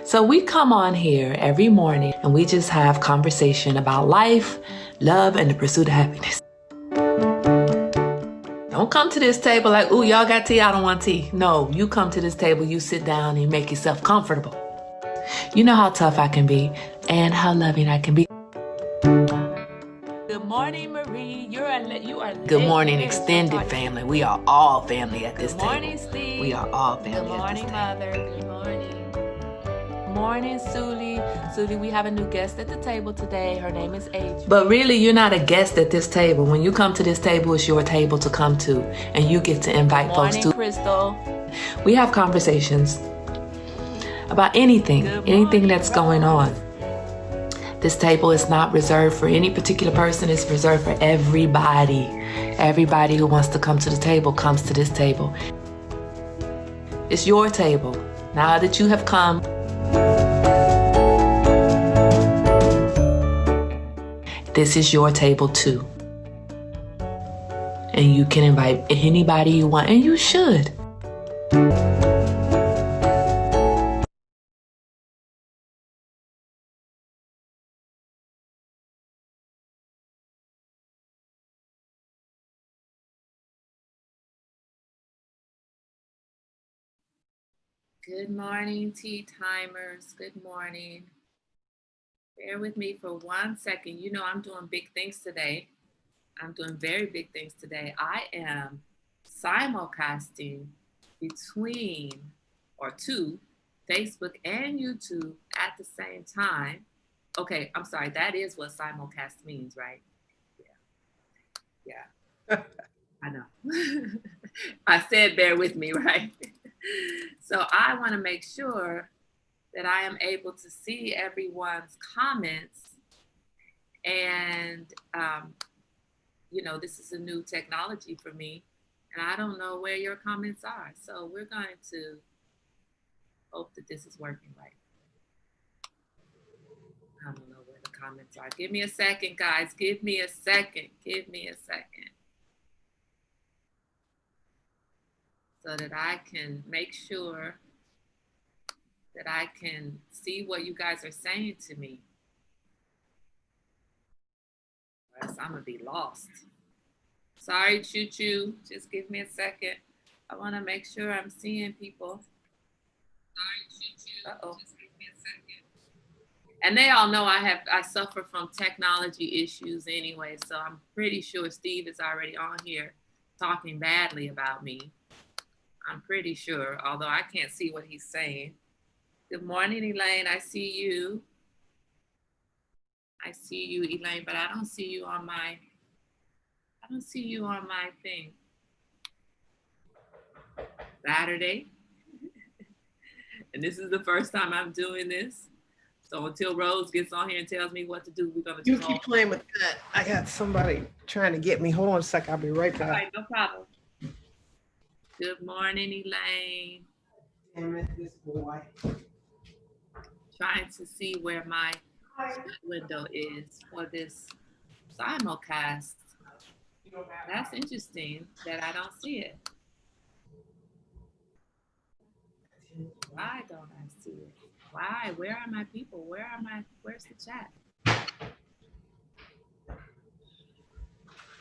So we come on here every morning and we just have conversation about life, love, and the pursuit of happiness. Don't come to this table like, ooh, y'all got tea, I don't want tea. No, you come to this table, you sit down and make yourself comfortable. You know how tough I can be and how loving I can be. Good morning, Marie. You are Good morning, extended family. We are all family at this table. Good morning, Steve. We are all family at this table. Good morning, Mother. Good morning. Good morning, Suli. Suli, we have a new guest at the table today. Her name is Adrian. But really, you're not a guest at this table. When you come to this table, it's your table to come to, and you get to invite folks to. Good morning, Crystal. We have conversations about anything that's going on. This table is not reserved for any particular person. It's reserved for everybody. Everybody who wants to come to the table comes to this table. It's your table. Now that you have come, this is your table too. And you can invite anybody you want, and you should. Good morning, tea timers. Good morning. Bear with me for 1 second. You know I'm doing big things today. I'm doing very big things today. I am simulcasting between Facebook and YouTube at the same time. Okay, I'm sorry. That is what simulcast means, right? Yeah. I know. I said bear with me, right? So I want to make sure that I am able to see everyone's comments. And, this is a new technology for me. And I don't know where your comments are. So we're going to hope that this is working right. I don't know where the comments are. Give me a second, guys. Give me a second. So that I can make sure that I can see what you guys are saying to me. Or else I'm gonna be lost. Sorry, Choo Choo. Just give me a second. I want to make sure I'm seeing people. Sorry, Choo Choo. Uh-oh. Just give me a second. And they all know I suffer from technology issues anyway, so I'm pretty sure Steve is already on here talking badly about me. I'm pretty sure, although I can't see what he's saying. Good morning, Elaine. I see you. Elaine, but I don't see you on my thing. Saturday. And this is the first time I'm doing this. So until Rose gets on here and tells me what to do, we're gonna You keep playing with that. I got somebody trying to get me. Hold on a sec. I'll be right back. All right, no problem. Good morning, Elaine. Damn it, this boy. Trying to see where my window is for this simulcast. That's interesting that I don't see it. Why don't I see it? Why? Where are my people? Where's the chat?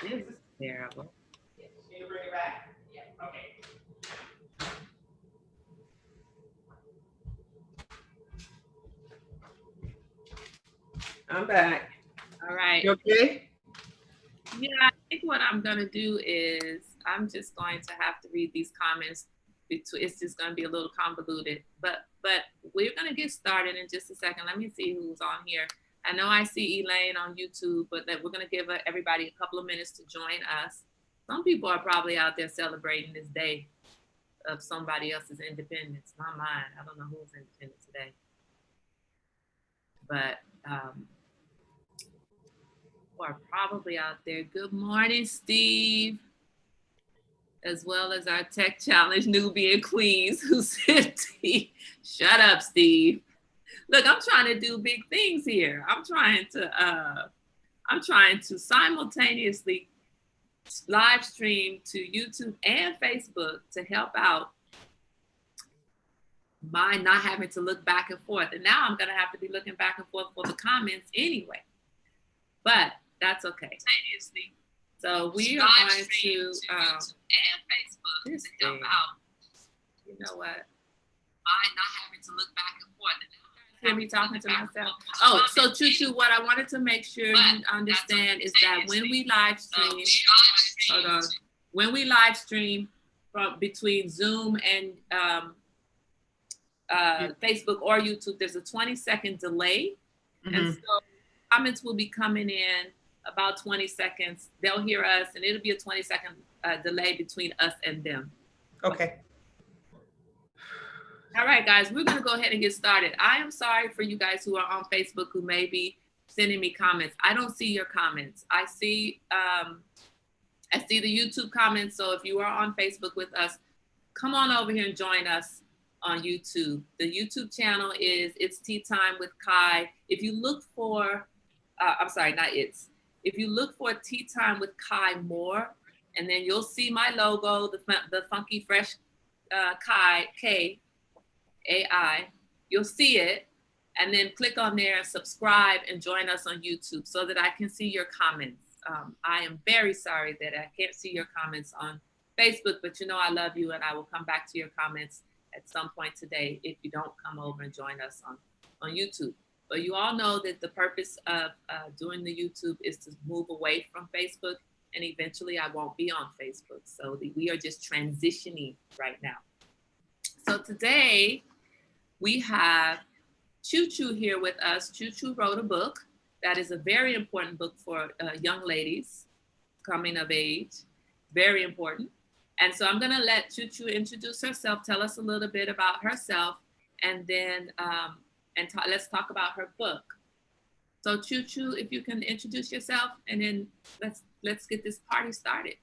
This is terrible. Can you bring it back? Yeah, okay. I'm back. All right. You okay? Yeah, I think what I'm gonna do is I'm just going to have to read these comments. It's just gonna be a little convoluted, but we're gonna get started in just a second. Let me see who's on here. I know I see Elaine on YouTube, but that we're gonna give everybody a couple of minutes to join us. Some people are probably out there celebrating this day of somebody else's independence, not mine. I don't know who's independent today, but who are probably out there. Good morning, Steve, as well as our Tech Challenge Nubian Queens who said, shut up, Steve. Look, I'm trying to do big things here. I'm trying to simultaneously live stream to YouTube and Facebook to help out mind not having to look back and forth. And now I'm going to have to be looking back and forth for the comments anyway. But that's okay. So we are going to and Facebook to help out. You know what? Mind not having to look back and forth. Hear me talking to myself. Oh, so Choo, what I wanted to make sure you understand is that when we live stream, hold on, when we live stream from between Zoom and Facebook or YouTube, there's a 20-second delay, and so comments will be coming in about 20 seconds. They'll hear us, and it'll be a 20-second delay between us and them. Okay. All right, guys, we're going to go ahead and get started. I am sorry for you guys who are on Facebook who may be sending me comments. I don't see your comments. I see the YouTube comments. So if you are on Facebook with us, come on over here and join us on YouTube. The YouTube channel is It's Tea Time with Kai. If you look for, if you look for Tea Time with Kai Moore, and then you'll see my logo, the Funky Fresh Kai, K-A-I, you'll see it, and then click on there and subscribe and join us on YouTube so that I can see your comments. I am very sorry that I can't see your comments on Facebook, but you know I love you and I will come back to your comments at some point today if you don't come over and join us on YouTube. But you all know that the purpose of doing the YouTube is to move away from Facebook, and eventually I won't be on Facebook. So we are just transitioning right now. So today we have Choo here with us. Choo wrote a book that is a very important book for young ladies coming of age, very important. And so I'm gonna let Choo introduce herself, tell us a little bit about herself, and then let's talk about her book. So Choo, if you can introduce yourself, and then let's get this party started.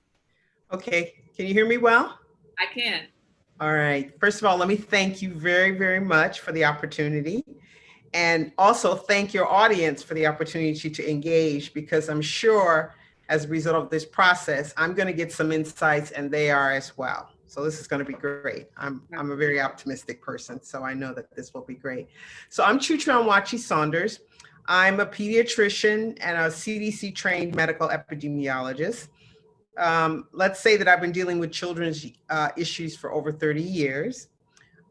Okay, can you hear me well? I can. All right. First of all, let me thank you very, very much for the opportunity. And also thank your audience for the opportunity to engage, because I'm sure as a result of this process, I'm going to get some insights and they are as well. So this is going to be great. I'm a very optimistic person, so I know that this will be great. So I'm Choo Saunders. I'm a pediatrician and a CDC trained medical epidemiologist. Let's say that I've been dealing with children's issues for over 30 years.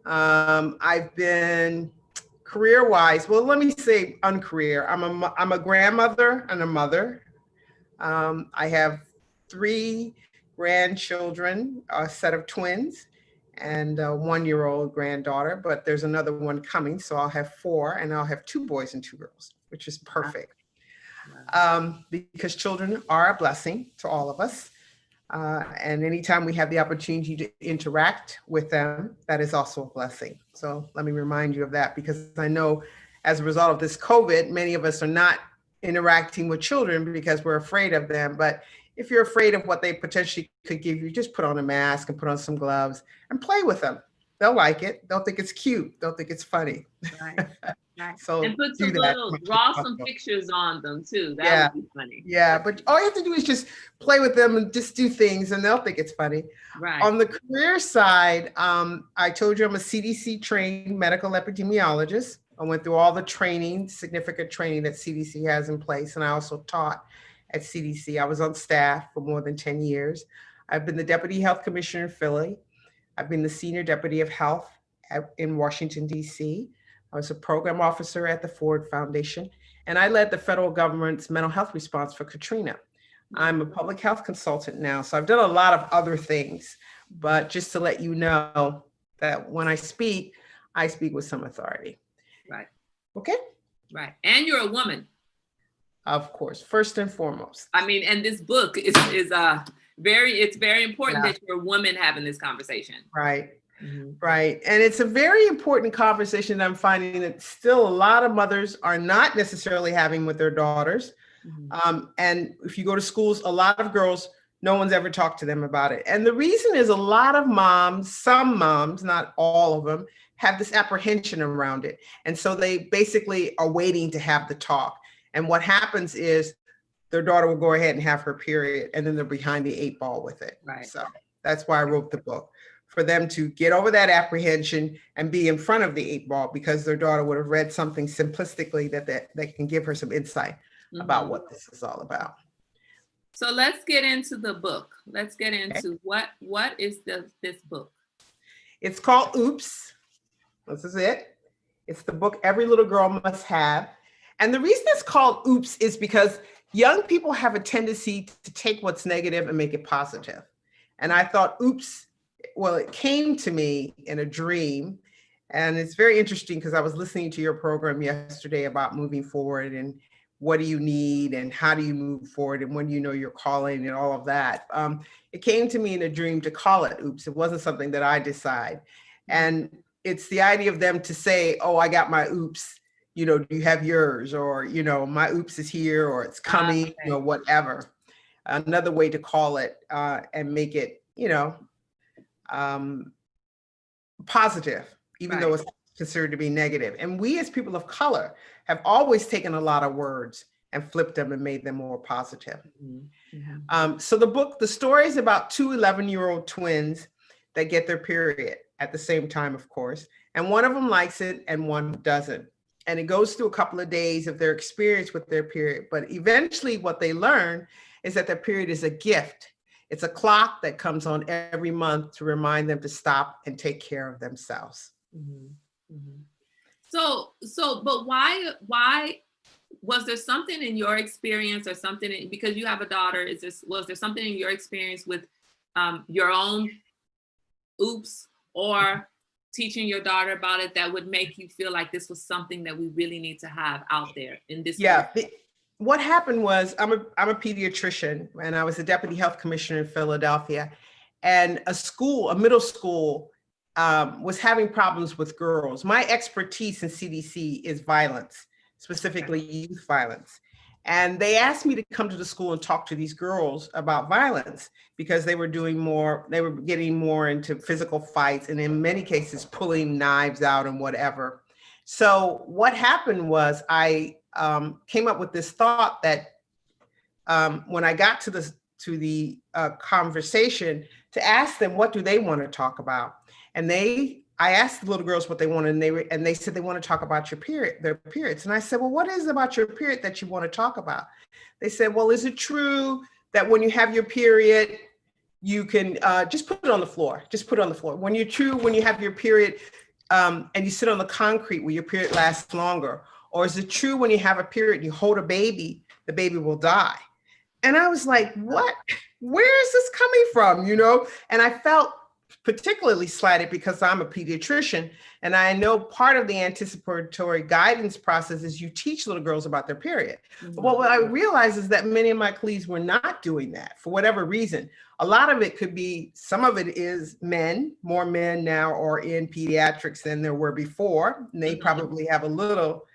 I've been career-wise, well, let me say uncareer. I'm a grandmother and a mother. I have 3 grandchildren, a set of twins, and a 1-year-old granddaughter, but there's another one coming, so I'll have 4, and I'll have 2 boys and 2 girls, which is perfect. Because children are a blessing to all of us. And anytime we have the opportunity to interact with them, that is also a blessing. So let me remind you of that, because I know as a result of this COVID, many of us are not interacting with children because we're afraid of them. But if you're afraid of what they potentially could give you, just put on a mask and put on some gloves and play with them. They'll like it. They'll think it's cute. They'll think it's funny. Right. So and put some draw some pictures on them too. That would be funny. Yeah, but all you have to do is just play with them and just do things and they'll think it's funny. Right. On the career side, I told you I'm a CDC trained medical epidemiologist. I went through all the training, significant training that CDC has in place. And I also taught at CDC. I was on staff for more than 10 years. I've been the Deputy Health Commissioner in Philly. I've been the Senior Deputy of Health in Washington, D.C. I was a program officer at the Ford Foundation, and I led the federal government's mental health response for Katrina. I'm a public health consultant now, so I've done a lot of other things, but just to let you know that when I speak with some authority. Right. Okay? Right. And you're a woman. Of course, first and foremost. I mean, and this book is very important that you're a woman having this conversation. Right. Mm-hmm. Right. And it's a very important conversation that I'm finding that still a lot of mothers are not necessarily having with their daughters. Mm-hmm. And if you go to schools, a lot of girls, no one's ever talked to them about it. And the reason is a lot of moms, some moms, not all of them, have this apprehension around it. And so they basically are waiting to have the talk. And what happens is their daughter will go ahead and have her period, and then they're behind the 8 ball with it. Right. So that's why I wrote the book. for them to get over that apprehension and be in front of the 8 ball, because their daughter would have read something simplistically that can give her some insight about what this is all about. So let's get into the book. Let's get into what is this book? It's called Oops. This is it. It's the book every little girl must have. And the reason it's called Oops is because young people have a tendency to take what's negative and make it positive. And I thought, oops, well, it came to me in a dream. And it's very interesting because I was listening to your program yesterday about moving forward and what do you need and how do you move forward and when do you know your calling and all of that. It came to me in a dream to call it Oops. It wasn't something that I decide. And it's the idea of them to say, oh, I got my oops. You know, do you have yours? Or, you know, my oops is here or it's coming, you know, whatever. Another way to call it and make it, you know, positive, even though it's considered to be negative. And we as people of color have always taken a lot of words and flipped them and made them more positive. So the story is about two 11-year-old twins that get their period at the same time, of course. And one of them likes it and one doesn't. And it goes through a couple of days of their experience with their period. But eventually what they learn is that their period is a gift. It's a clock that comes on every month to remind them to stop and take care of themselves. But why was there something in your experience or something because you have a daughter, was there something in your experience with your own oops or teaching your daughter about it that would make you feel like this was something that we really need to have out there in this? What happened was I'm a pediatrician and I was a deputy health commissioner in Philadelphia, and a middle school was having problems with girls. My expertise in CDC is violence, specifically youth violence. And they asked me to come to the school and talk to these girls about violence because they were getting more into physical fights and in many cases pulling knives out and whatever. So what happened was I came up with this thought that when I got to the conversation to ask them, what do they want to talk about? And I asked the little girls what they wanted, and they said they want to talk about their periods. And I said, well, what is it about your period that you want to talk about? They said, well, is it true that when you have your period, you can just put it on the floor? Just put it on the floor. When you have your period and you sit on the concrete, will your period last longer? Or is it true when you have a period, you hold a baby, the baby will die? And I was like, what? Where is this coming from? You know? And I felt particularly slighted because I'm a pediatrician and I know part of the anticipatory guidance process is you teach little girls about their period. But what I realized is that many of my colleagues were not doing that for whatever reason. A lot of it could be, some of it is more men now are in pediatrics than there were before. And they probably have a little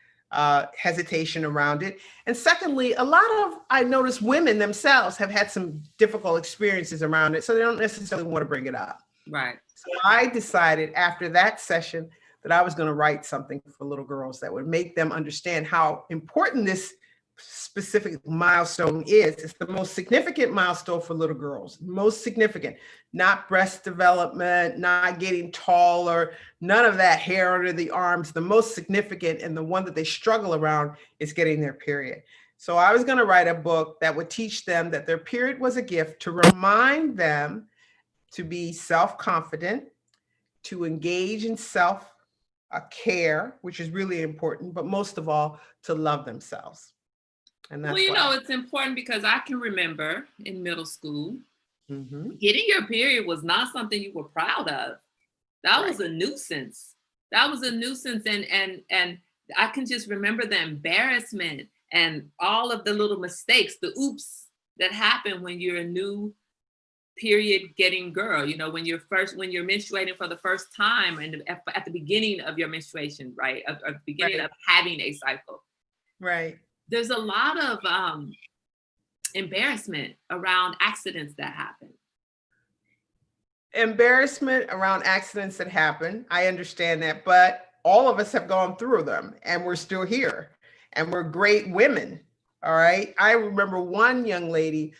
hesitation around it. And secondly, I noticed women themselves have had some difficult experiences around it, so they don't necessarily want to bring it up. Right. So I decided after that session that I was going to write something for little girls that would make them understand how important this specific milestone is. It's the most significant milestone for little girls, most significant, not breast development, not getting taller, none of that hair under the arms. The most significant and the one that they struggle around is getting their period. So I was going to write a book that would teach them that their period was a gift, to remind them to be self-confident, to engage in self-care, which is really important, but most of all, to love themselves. And that's it's important because I can remember in middle school, getting your period was not something you were proud of. That was a nuisance. That was a nuisance. And I can just remember the embarrassment and all of the little mistakes, the oops that happen when you're a new period getting girl, when you're menstruating for the first time and at the beginning of your menstruation, right? At the beginning of having a cycle. Right. There's a lot of embarrassment around accidents that happen. Embarrassment around accidents that happen. I understand that, but all of us have gone through them and we're still here and we're great women. All right. I remember one young lady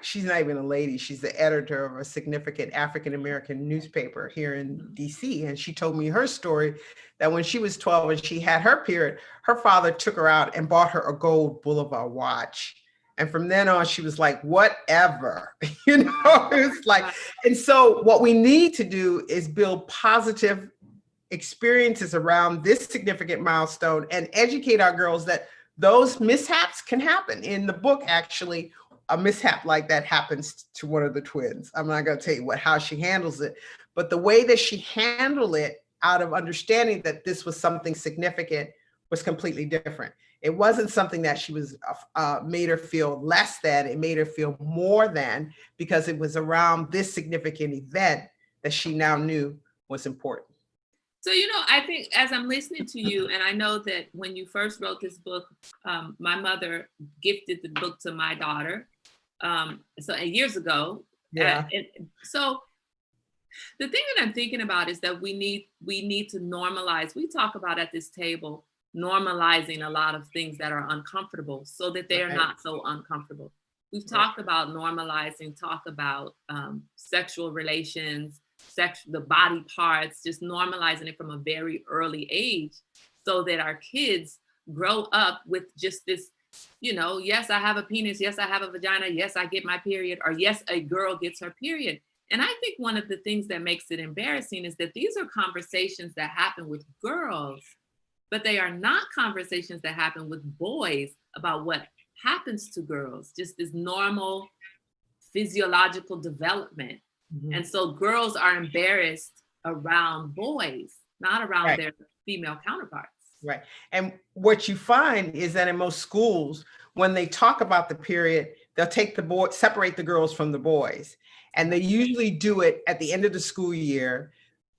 she's not even a lady. She's the editor of a significant African-American newspaper here in DC. And she told me her story that when she was 12 and she had her period, her father took her out and bought her a gold Boulevard watch. And from then on, she was like, whatever, it's like, and so what we need to do is build positive experiences around this significant milestone and educate our girls that those mishaps can happen. In the book, actually, a mishap like that happens to one of the twins. I'm not going to tell you how she handles it, but the way that she handled it out of understanding that this was something significant was completely different. It wasn't something that she was made her feel less than, it made her feel more than, because it was around this significant event that she now knew was important. So, I think as I'm listening to you, and I know that when you first wrote this book, my mother gifted the book to my daughter, years ago. Yeah. So the thing that I'm thinking about is that we need to normalize. We talk about at this table, normalizing a lot of things that are uncomfortable so that they are not so uncomfortable. We've talked about normalizing, talk about sexual relations, the body parts, just normalizing it from a very early age so that our kids grow up with just this, yes, I have a penis. Yes, I have a vagina. Yes, I get my period. Or yes, a girl gets her period. And I think one of the things that makes it embarrassing is that these are conversations that happen with girls, but they are not conversations that happen with boys about what happens to girls, just this normal physiological development. Mm-hmm. And so girls are embarrassed around boys, not around their female counterparts. Right. And what you find is that in most schools, when they talk about the period, they'll take separate the girls from the boys. And they usually do it at the end of the school year,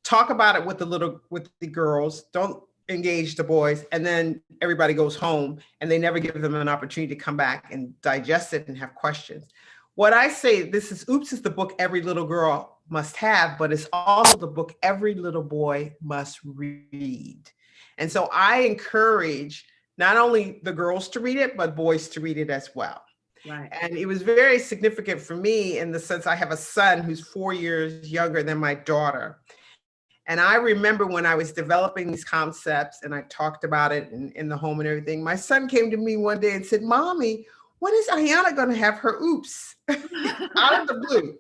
talk about it with the girls, don't engage the boys, and then everybody goes home and they never give them an opportunity to come back and digest it and have questions. What I say, Oops is the book every little girl must have, but it's also the book every little boy must read. And so I encourage not only the girls to read it, but boys to read it as well. Right. And it was very significant for me in the sense I have a son who's 4 years younger than my daughter. And I remember when I was developing these concepts and I talked about it in the home and everything, my son came to me one day and said, "Mommy, when is Ayana going to have her oops?" Out of the blue.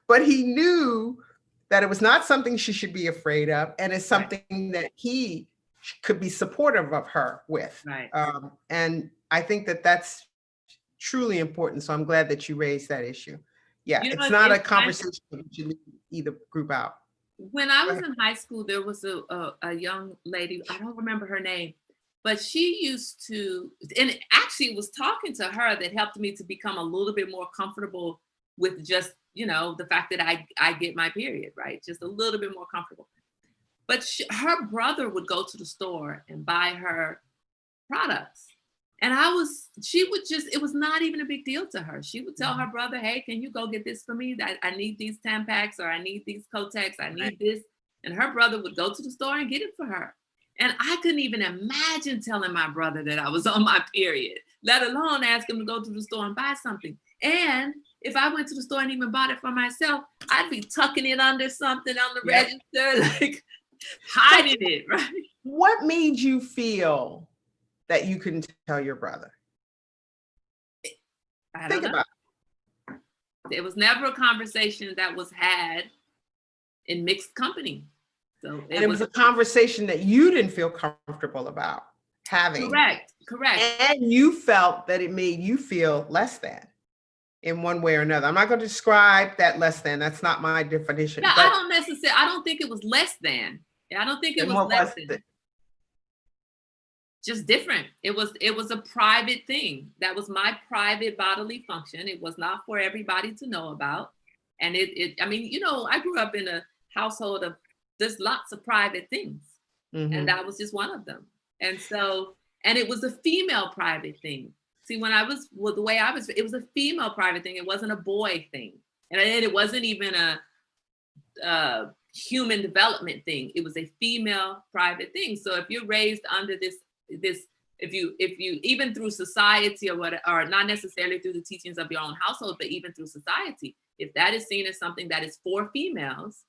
But he knew that it was not something she should be afraid of. And it's something that he could be supportive of her with. Right. And I think that that's truly important. So I'm glad that you raised that issue. Yeah, it's not a conversation that you should leave either group out. When I was in high school, there was a young lady, I don't remember her name, but she used to, and actually it was talking to her that helped me to become a little bit more comfortable with just, the fact that I get my period, right? Just a little bit more comfortable. But her brother would go to the store and buy her products. And it was not even a big deal to her. She would tell her brother, "Hey, can you go get this for me? I need these Tampax, or I need these Kotex, I need this." And her brother would go to the store and get it for her. And I couldn't even imagine telling my brother that I was on my period, let alone ask him to go to the store and buy something. And if I went to the store and even bought it for myself, I'd be tucking it under something on the register, like hiding it, right? What made you feel that you couldn't tell your brother? Think about it. There was never a conversation that was had in mixed company. So it was a conversation that you didn't feel comfortable about having. Correct. And you felt that it made you feel less than in one way or another. I'm not going to describe that less than. That's not my definition. No, I don't think it was less than. I don't think it was less than. Just different. It was a private thing. That was my private bodily function. It was not for everybody to know about. And I grew up in a household of there's lots of private things. Mm-hmm. And that was just one of them. And so, and it was a female private thing. See, it was a female private thing. It wasn't a boy thing. And it wasn't even a human development thing. It was a female private thing. So if you're raised under this If you even through society or not necessarily through the teachings of your own household, but even through society, if that is seen as something that is for females,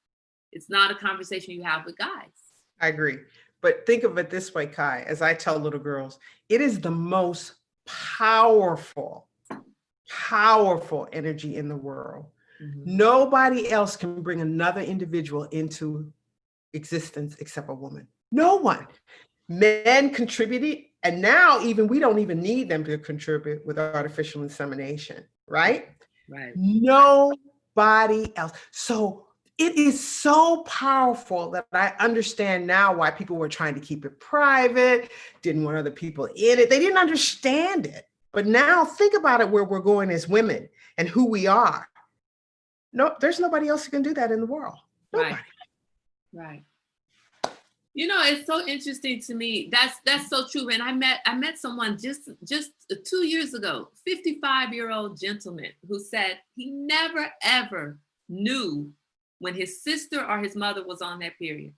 it's not a conversation you have with guys. I agree. But think of it this way, Kai, as I tell little girls, it is the most powerful energy in the world. Mm-hmm. Nobody else can bring another individual into existence except a woman. No one. Men contributed, and now even we don't even need them to contribute with artificial insemination, right? Right. Nobody else. So it is so powerful that I understand now why people were trying to keep it private, didn't want other people in it. They didn't understand it. But now think about it, where we're going as women and who we are. No, there's nobody else who can do that in the world. Nobody. Right. You know, it's so interesting to me. That's so true. And I met someone just 2 years ago, 55-year-old gentleman who said he never ever knew when his sister or his mother was on their period.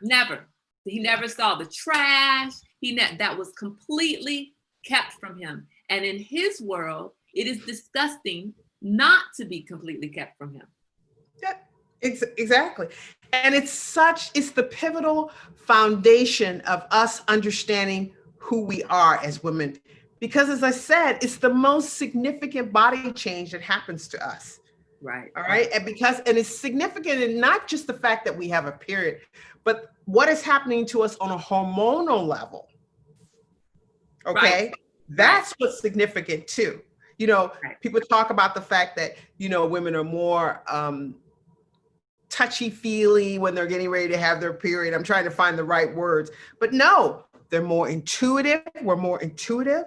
Never. He never saw the trash. That was completely kept from him. And in his world, it is disgusting not to be completely kept from him. Yeah, exactly. And it's the pivotal foundation of us understanding who we are as women. Because as I said, it's the most significant body change that happens to us. Right. All right. And it's significant in not just the fact that we have a period, but what is happening to us on a hormonal level. Okay. Right. That's what's significant too. You know, people talk about the fact that, you know, women are more touchy-feely when they're getting ready to have their period. I'm trying to find the right words, but no, they're more intuitive. We're more intuitive.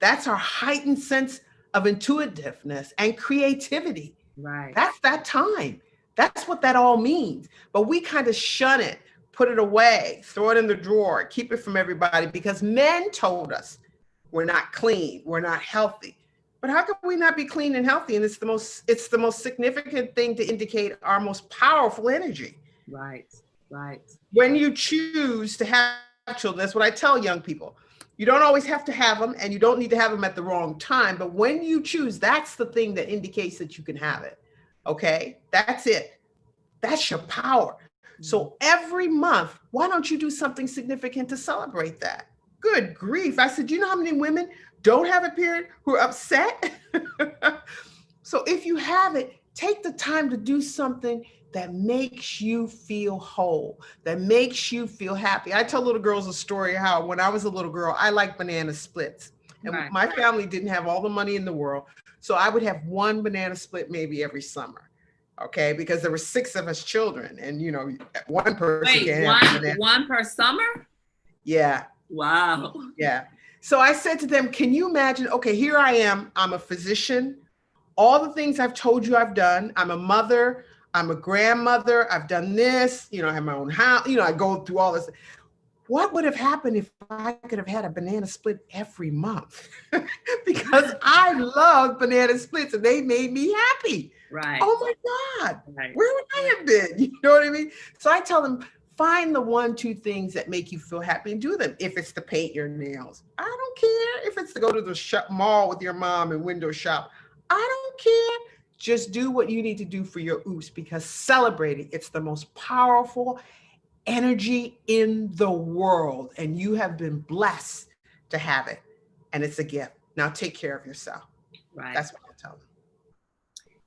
That's our heightened sense of intuitiveness and creativity. Right. That's that time. That's what that all means. But we kind of shun it, put it away, throw it in the drawer, keep it from everybody, because men told us we're not clean, we're not healthy. But how can we not be clean and healthy? And it's the most significant thing to indicate our most powerful energy. Right. When you choose to have children, that's what I tell young people. You don't always have to have them, and you don't need to have them at the wrong time. But when you choose, that's the thing that indicates that you can have it. Okay, that's it. That's your power. Mm-hmm. So every month, why don't you do something significant to celebrate that? Good grief. I said, you know how many women don't have a period who are upset? So if you have it, take the time to do something that makes you feel whole, that makes you feel happy. I tell little girls a story how when I was a little girl, I liked banana splits. And my family didn't have all the money in the world. So I would have one banana split maybe every summer. Okay, because there were 6 of us children, and you know, one person can one per summer? Yeah. Wow. Yeah. So I said to them, can you imagine, okay, here I am, I'm a physician, all the things I've told you I've done, I'm a mother, I'm a grandmother, I've done this, you know, I have my own house, you know, I go through all this. What would have happened if I could have had a banana split every month? Because I love banana splits and they made me happy. Right. Oh my God, where would I have been? You know what I mean? So I tell them, find the 1-2 things that make you feel happy and do them. If it's to paint your nails, I don't care. If it's to go to the mall with your mom and window shop, I don't care. Just do what you need to do for your oops, because celebrating, it's the most powerful energy in the world. And you have been blessed to have it. And it's a gift. Now take care of yourself. Right. That's what I tell them.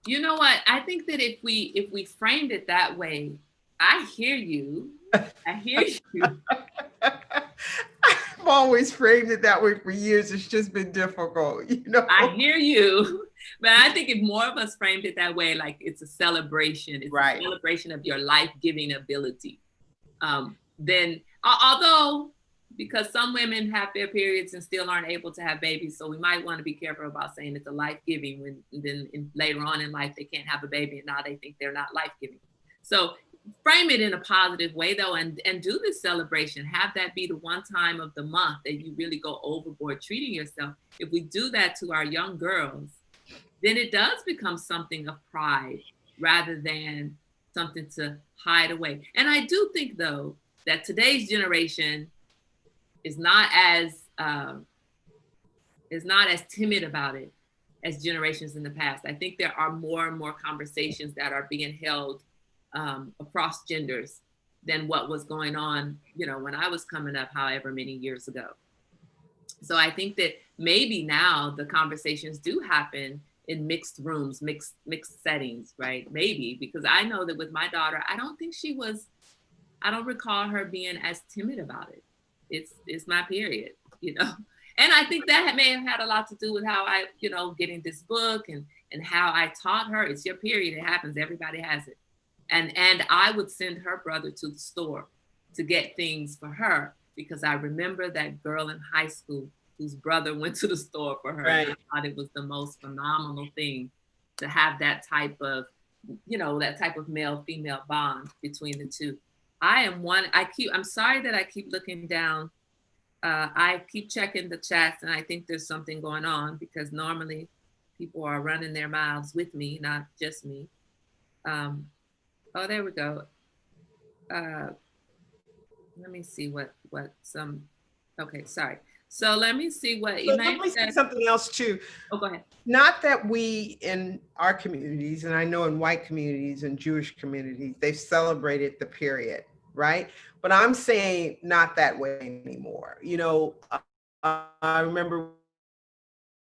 You know what? I think that if we framed it that way, I hear you. I hear you. I've always framed it that way for years. It's just been difficult, you know. I hear you. But I think if more of us framed it that way, like it's a celebration, it's a celebration of your life-giving ability. Then, although, because some women have their periods and still aren't able to have babies, so we might want to be careful about saying it's a life-giving when then later on in life they can't have a baby and now they think they're not life-giving. So frame it in a positive way though, and do this celebration. Have that be the one time of the month that you really go overboard treating yourself. If we do that to our young girls, then it does become something of pride rather than something to hide away. And I do think though that today's generation is not as is not as timid about it as generations in the past. I think there are more and more conversations that are being held across genders than what was going on, you know, when I was coming up, however many years ago. So I think that maybe now the conversations do happen in mixed rooms, mixed settings, right? Maybe, because I know that with my daughter, I don't recall her being as timid about it. It's my period, you know? And I think that may have had a lot to do with how I, you know, getting this book and how I taught her, it's your period, it happens, everybody has it. And I would send her brother to the store to get things for her, because I remember that girl in high school whose brother went to the store for her. Right. And I thought it was the most phenomenal thing to have that type of, you know, that type of male-female bond between the two. I'm sorry that I keep looking down. I keep checking the chats, and I think there's something going on, because normally people are running their mouths with me, not just me. Oh, there we go. Let me see okay, sorry. So let me see what Elaine let me say something else too. Oh, go ahead. Not that we in our communities, and I know in white communities and Jewish communities, they've celebrated the period, right? But I'm saying not that way anymore. You know, I remember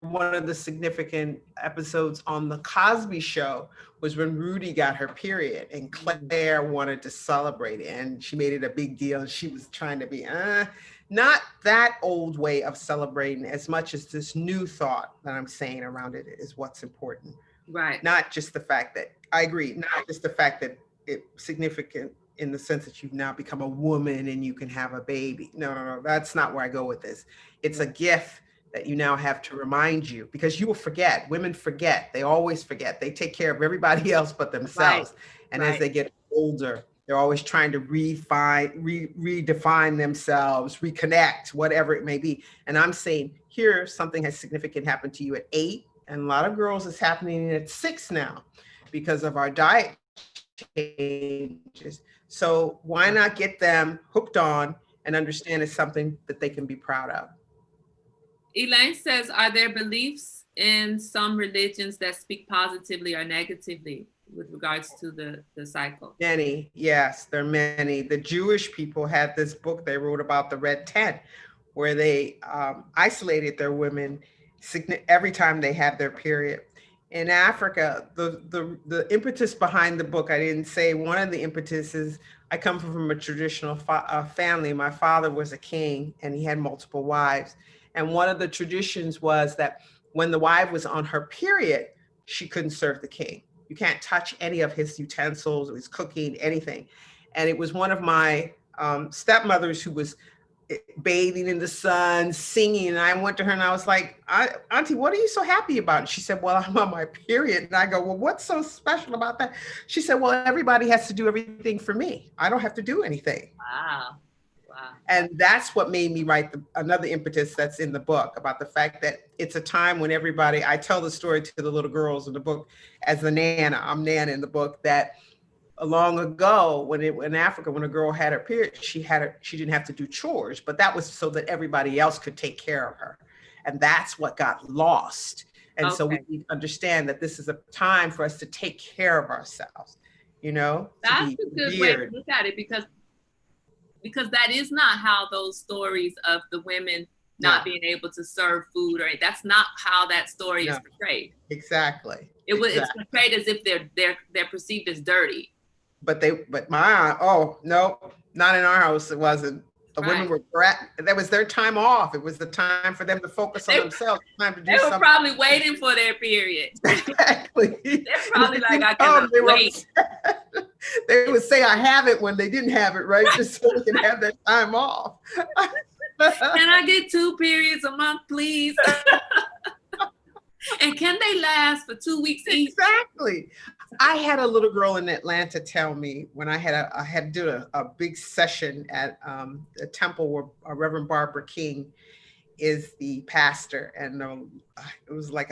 one of the significant episodes on the Cosby Show was when Rudy got her period, and Claire wanted to celebrate it, and she made it a big deal, and she was trying to be not that old way of celebrating as much as this new thought that I'm saying around it is what's important. Right. Not just the fact that, I agree, not just the fact that it's significant in the sense that you've now become a woman and you can have a baby. No, that's not where I go with this. It's a gift that you now have to remind you, because you will forget. Women forget. They always forget. They take care of everybody else but themselves. Right. And as they get older, they're always trying to redefine themselves, reconnect, whatever it may be. And I'm saying here, something has significant happened to you at 8, and a lot of girls it's happening at 6 now because of our diet changes. So why not get them hooked on and understand it's something that they can be proud of? Elaine says, are there beliefs in some religions that speak positively or negatively with regards to the cycle? Many, yes, there are many. The Jewish people had this book they wrote about the red tent, where they isolated their women every time they had their period. In Africa, the impetus behind the book, I didn't say, one of the impetuses, I come from a traditional family. My father was a king and he had multiple wives. And one of the traditions was that when the wife was on her period, she couldn't serve the king. You can't touch any of his utensils, his cooking, anything. And it was one of my stepmothers who was bathing in the sun, singing. And I went to her and I was like, Auntie, what are you so happy about? And she said, well, I'm on my period. And I go, well, what's so special about that? She said, well, everybody has to do everything for me. I don't have to do anything. Wow. And that's what made me write another impetus that's in the book, about the fact that it's a time when everybody, I tell the story to the little girls in the book as the Nana, I'm Nana in the book, that long ago in Africa, when a girl had her period, she didn't have to do chores, but that was so that everybody else could take care of her. And that's what got lost. And so we need to understand that this is a time for us to take care of ourselves, you know? That's a good way to look at it, because that is not how those stories of the women not being able to serve food, or that's not how that story is portrayed. Exactly. It's portrayed as if they're perceived as dirty. But no, not in our house. It wasn't. The women were, that was their time off. It was the time for them to focus on themselves. Time to do they were probably waiting for their period. Exactly. They're probably like, I cannot wait. They would say, I have it, when they didn't have it, right? Just so they can have that time off. Can I get 2 periods a month, please? And can they last for 2 weeks each? Exactly. I had a little girl in Atlanta tell me, when I had to do a big session at a temple where Reverend Barbara King is the pastor, and it was like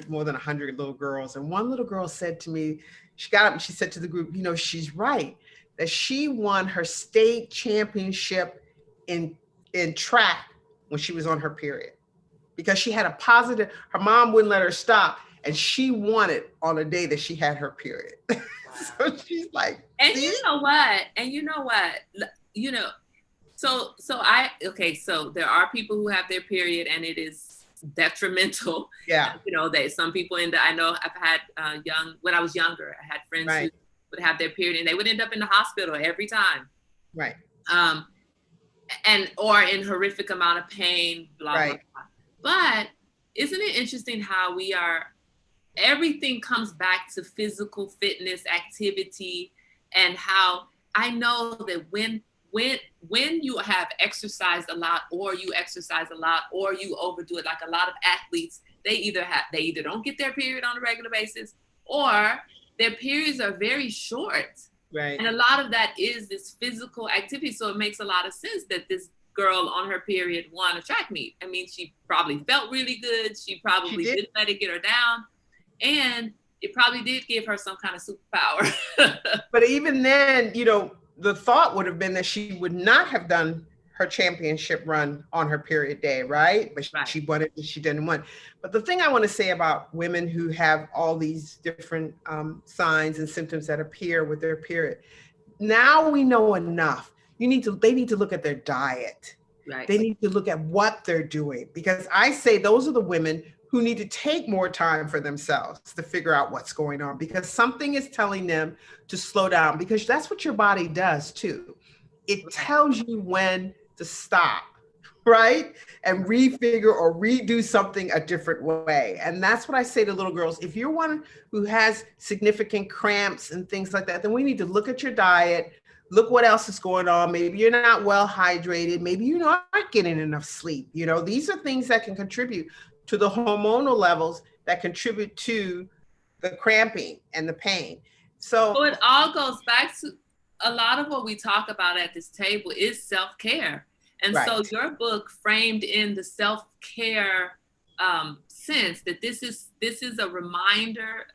more than 100 little girls. And one little girl said to me, she got up and she said to the group, you know, she's right, that she won her state championship in track when she was on her period, because she had a positive, her mom wouldn't let her stop, and she wanted on the day that she had her period. Wow. So she's like, and see? You know what, so there are people who have their period and it is detrimental. Yeah. Some people I know I've had when I was younger, I had friends who would have their period and they would end up in the hospital every time. Right. Or in horrific amount of pain, blah, blah, blah. But isn't it interesting how everything comes back to physical fitness, activity, and how I know that when you have exercised a lot, or you exercise a lot, or you overdo it, like a lot of athletes, they either don't get their period on a regular basis, or their periods are very short. Right. And a lot of that is this physical activity. So it makes a lot of sense that this girl on her period won a track meet. I mean, she probably felt really good. She probably didn't let it get her down. And it probably did give her some kind of superpower. But even then, the thought would have been that she would not have done her championship run on her period day, right? But she wanted, she didn't want. But the thing I want to say about women who have all these different signs and symptoms that appear with their period, now we know enough. They need to look at their diet. Right. They need to look at what they're doing, because I say those are the women who need to take more time for themselves to figure out what's going on, because something is telling them to slow down, because that's what your body does too. It tells you when to stop, right? And refigure or redo something a different way. And that's what I say to little girls. If you're one who has significant cramps and things like that, then we need to look at your diet, look what else is going on. Maybe you're not well hydrated. Maybe you're not getting enough sleep. These are things that can contribute to the hormonal levels that contribute to the cramping and the pain. So it all goes back to a lot of what we talk about at this table is self-care. And so your book framed in the self-care sense that this is a reminder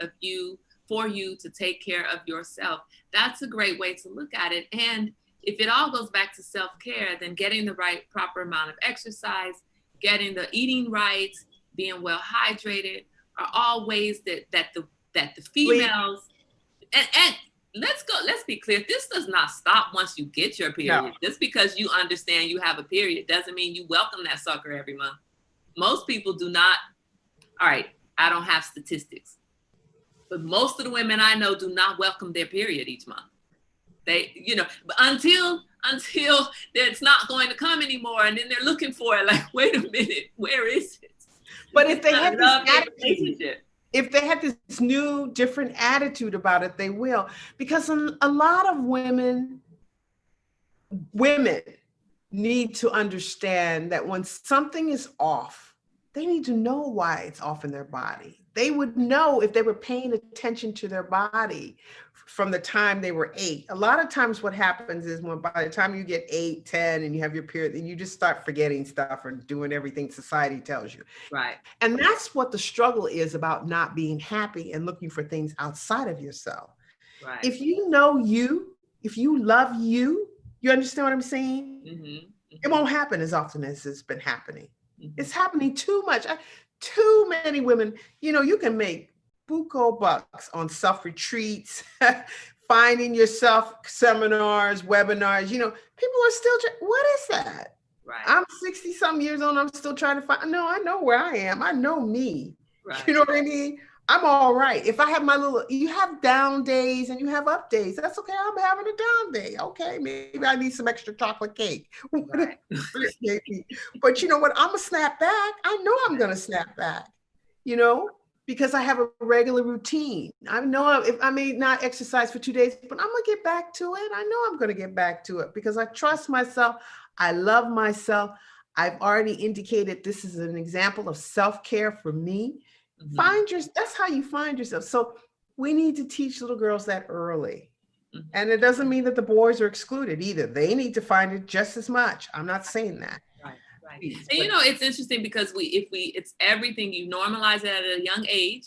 for you to take care of yourself. That's a great way to look at it. And if it all goes back to self-care, then getting the proper amount of exercise, getting the eating right, being well hydrated are all ways that the females and let's be clear, this does not stop once you get your period. No. Just because you understand you have a period doesn't mean you welcome that sucker every month. Most people do not. All right, I don't have statistics, but most of the women I know do not welcome their period each month. They, until it's not going to come anymore, and then they're looking for it. Like, wait a minute, where is it? But if they have this new, different attitude about it, they will. Because a lot of women need to understand that when something is off, they need to know why it's off in their body. They would know if they were paying attention to their body from the time they were 8. A lot of times what happens is when by the time you get 8, 10, and you have your period, then you just start forgetting stuff or doing everything society tells you. Right. And that's what the struggle is about, not being happy and looking for things outside of yourself. Right. If you know you, if you love you, you understand what I'm saying? Mm-hmm. Mm-hmm. It won't happen as often as it's been happening. Mm-hmm. It's happening too much. Too many women, you can make buco bucks on self-retreats, finding yourself seminars, webinars, people are still, what is that? Right. I'm 60 some years old. I'm still trying to find, no, I know where I am. I know me. Right. You know what I mean? I'm all right. If I have you have down days and you have up days, that's okay. I'm having a down day. Okay, maybe I need some extra chocolate cake. Right. But you know what? I'm going to snap back. I know I'm going to snap back, because I have a regular routine. I know if I may not exercise for 2 days, but I'm going to get back to it. I know I'm going to get back to it because I trust myself. I love myself. I've already indicated this is an example of self-care for me. Mm-hmm. That's how you find yourself. So we need to teach little girls that early. Mm-hmm. And it doesn't mean that the boys are excluded either. They need to find it just as much. I'm not saying that. Right. And it's interesting because it's everything, you normalize it at a young age.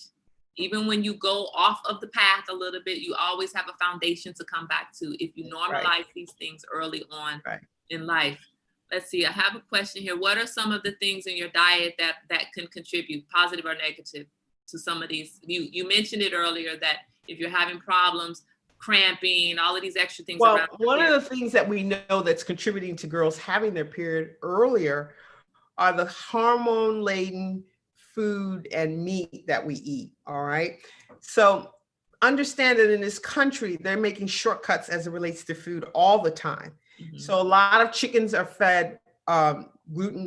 Even when you go off of the path a little bit, you always have a foundation to come back to if you normalize these things early on in life. let's see, I have a question here. What are some of the things in your diet that can contribute, positive or negative, to some of these? You mentioned it earlier that if you're having problems, cramping, all of these extra things. Well, one of the things that we know that's contributing to girls having their period earlier are the hormone-laden food and meat that we eat, all right? So understand that in this country, they're making shortcuts as it relates to food all the time. Mm-hmm. So a lot of chickens are fed gluten,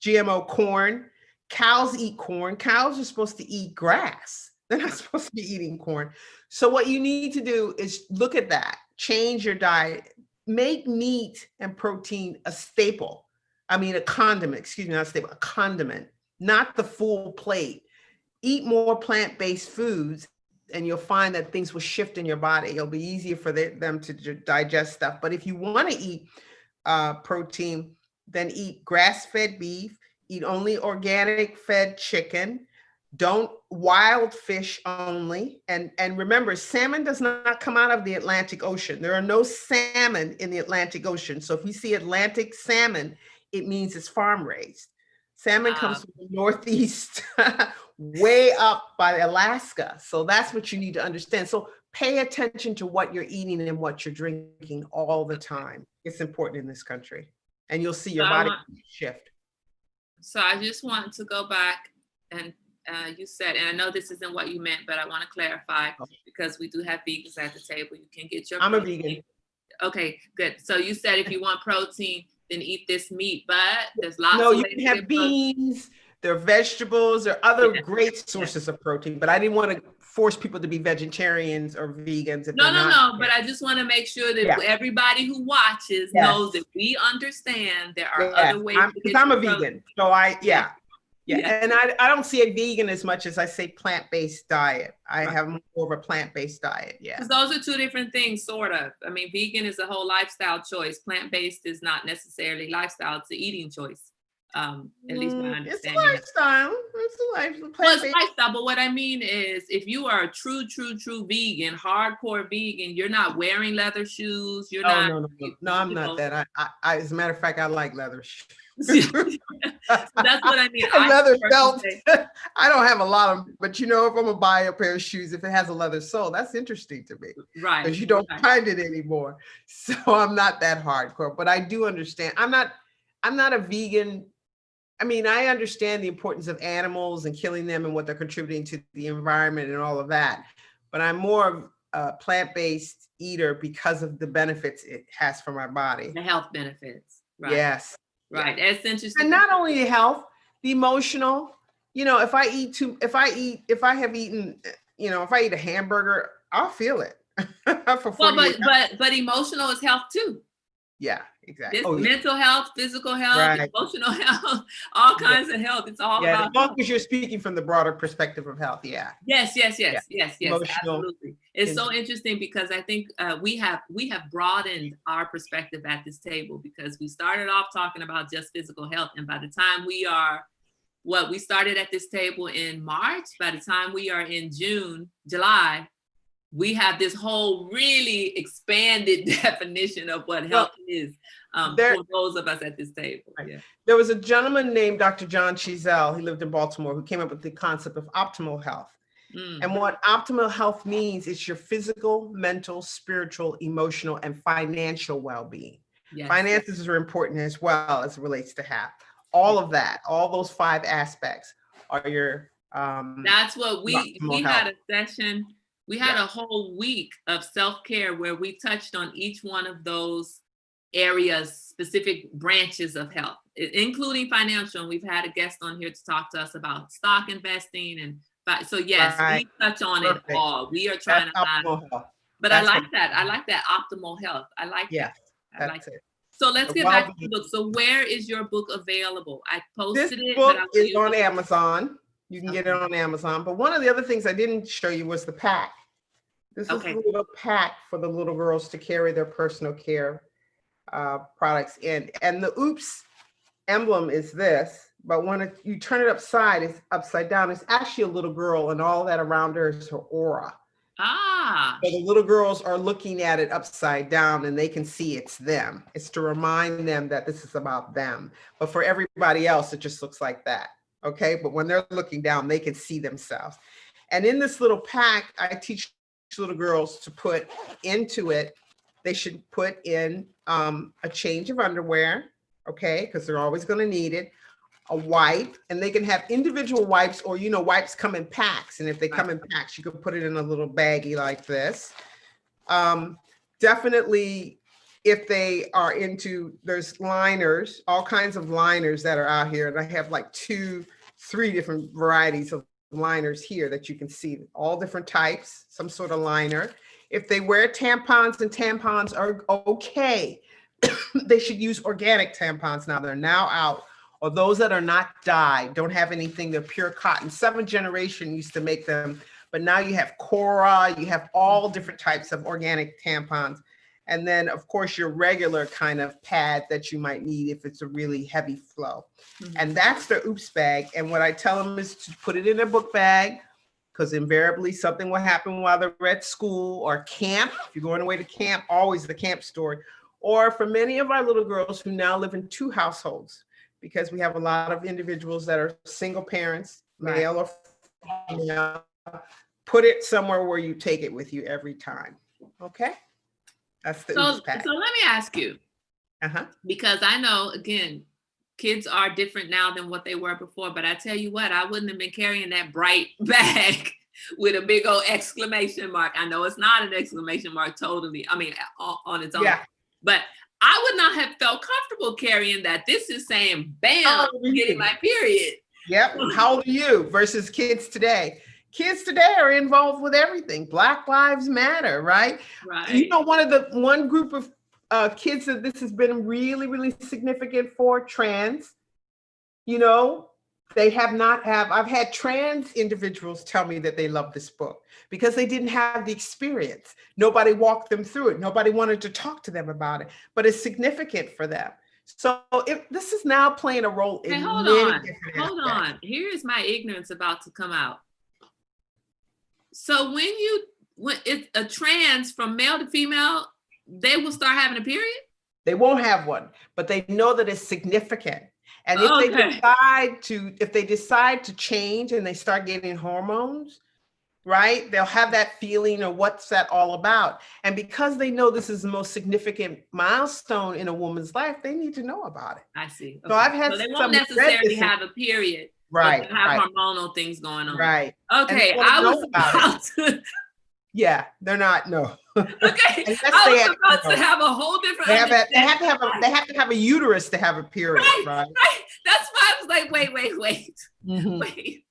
GMO corn. Cows eat corn. Cows are supposed to eat grass. They're not supposed to be eating corn. So what you need to do is look at that, change your diet, make meat and protein a staple. I mean, a condiment, excuse me, not a staple, a condiment, not the full plate. Eat more plant-based foods and you'll find that things will shift in your body. It'll be easier for them to digest stuff. But if you want to eat protein, then eat grass-fed beef, eat only organic fed chicken, don't wild fish only. And remember, salmon does not come out of the Atlantic Ocean. There are no salmon in the Atlantic Ocean. So if you see Atlantic salmon, it means it's farm raised. Salmon comes from the Northeast, way up by Alaska. So that's what you need to understand. So pay attention to what you're eating and what you're drinking all the time. It's important in this country. And you'll see your body shift. So I just want to go back and you said, and I know this isn't what you meant, but I want to clarify because we do have vegans at the table. You can get your protein. I'm a vegan. Okay, good. So you said if you want protein, then eat this meat, but there's lots of ways you can have beans, there are vegetables, there are other great sources of protein, but I didn't want to force people to be vegetarians or vegans. No, but I just want to make sure that everybody who watches knows that we understand there are other ways. Because I'm a vegan, so and I don't see a vegan as much as I say plant-based diet. I have more of a plant-based diet, Because those are two different things, sort of. I mean, vegan is a whole lifestyle choice. Plant-based is not necessarily lifestyle, it's an eating choice. At least my understanding. It's a lifestyle. It's a lifestyle. Well, it's lifestyle, but what I mean is if you are a true vegan, hardcore vegan, you're not wearing leather shoes, you're not. No, I'm not that. I as a matter of fact, I like leather shoes. So that's what I mean. Leather belt. I don't have a lot of, but if I'm gonna buy a pair of shoes, if it has a leather sole, that's interesting to me. Right. Because you don't find it anymore. So I'm not that hardcore, but I do understand. I'm not a vegan. I mean, I understand the importance of animals and killing them and what they're contributing to the environment and all of that. But I'm more of a plant-based eater because of the benefits it has for my body. The health benefits. Right. Yes. Right. That's interesting. And not only the health, the emotional, if I eat a hamburger, I'll feel it. But emotional is health too. Yeah, exactly. Mental health, physical health, emotional health, all kinds of health. It's all about. As long as you're speaking from the broader perspective of health, Yes, absolutely. It's so interesting because I think we have broadened our perspective at this table because we started off talking about just physical health, and by the time we started at this table in March, by the time we are in July, we have this whole really expanded definition of what health is for those of us at this table. Right. Yeah. There was a gentleman named Dr. John Chizell, he lived in Baltimore, who came up with the concept of optimal health. And what optimal health means is your physical, mental, spiritual, emotional, and financial well-being. Yes. Finances are important as well as it relates to health. All of that, all those 5 aspects are your that's what we had a session. We had a whole week of self-care where we touched on each one of those areas, specific branches of health, including financial. And we've had a guest on here to talk to us about stock investing. And so, yes, we touch on it all. We are trying but I like that. I like that optimal health. I like that. I like it. So let's get back to the book. So where is your book available? I posted it. This book is on Amazon. You can get it on Amazon. But one of the other things I didn't show you was the pack. This is a little pack for the little girls to carry their personal care products in. And the Oops emblem is this, but when you turn it upside down, it's actually a little girl and all that around her is her aura. So the little girls are looking at it upside down and they can see it's them. It's to remind them that this is about them. But for everybody else, it just looks like that. Okay. But when they're looking down, they can see themselves. And in this little pack, I teach little girls to put into it, they should put in a change of underwear, okay, because they're always going to need it, a wipe, and they can have individual wipes, or wipes come in packs, and if they come in packs, you can put it in a little baggie like this. Definitely, if they are into, there's liners, all kinds of liners that are out here, and I have like 2-3 different varieties of liners here that you can see, all different types, some sort of liner. If they wear tampons, and tampons are okay, they should use organic tampons now. They're now out. Or those that are not dyed, don't have anything, they're pure cotton. 7th generation used to make them, but now you have Cora, you have all different types of organic tampons. And then, of course, your regular kind of pad that you might need if it's a really heavy flow. And that's the oops bag. And what I tell them is to put it in a book bag, because invariably something will happen while they're at school or camp. If you're going away to camp, always the camp story. Or for many of our little girls who now live in 2 households, because we have a lot of individuals that are single parents, male or female, put it somewhere where you take it with you every time. Okay? That's the oops pack. So let me ask you, because I know, again, kids are different now than what they were before, but I tell you what, I wouldn't have been carrying that bright bag with a big old exclamation mark. I know it's not an exclamation mark totally, I mean, on its own, but I would not have felt comfortable carrying that. This is saying, bam, I'm getting my period. Yep. How old are you versus kids today? Kids today are involved with everything. Black Lives Matter, right? Right. One group of kids that this has been really, really significant for, trans, I've had trans individuals tell me that they love this book because they didn't have the experience. Nobody walked them through it. Nobody wanted to talk to them about it, but it's significant for them. So this is now playing a role in many different aspects. Hold on. Here is my ignorance about to come out. So when it's a trans from male to female, they will start having a period? They won't have one, but they know that it's significant. And if they decide to change and they start getting hormones, right, they'll have that feeling of what's that all about. And because they know this is the most significant milestone in a woman's life, they need to know about it. I see. Okay. So I've had they won't necessarily have a period. Right. But have hormonal things going on. Right. Okay. I was about to. Yeah, they're not. No. Okay. I was about to have a whole different. They have to have a uterus to have a period. Right. That's why I was like, wait. Wait. Okay.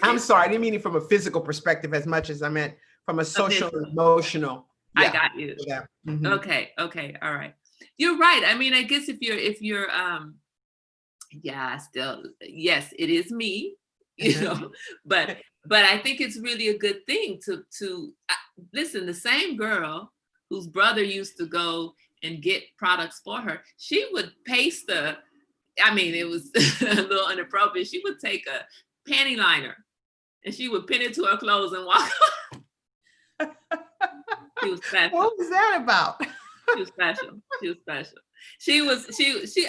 I'm sorry. I didn't mean it from a physical perspective as much as I meant from a social, emotional. Yeah. I got you. Yeah. Okay. All right. You're right. I mean, I guess if you're yes, it is me, but I think it's really a good thing to listen. The same girl whose brother used to go and get products for her, she would paste it was a little inappropriate. She would take a panty liner and she would pin it to her clothes and walk. She was special. What was that about? She was special.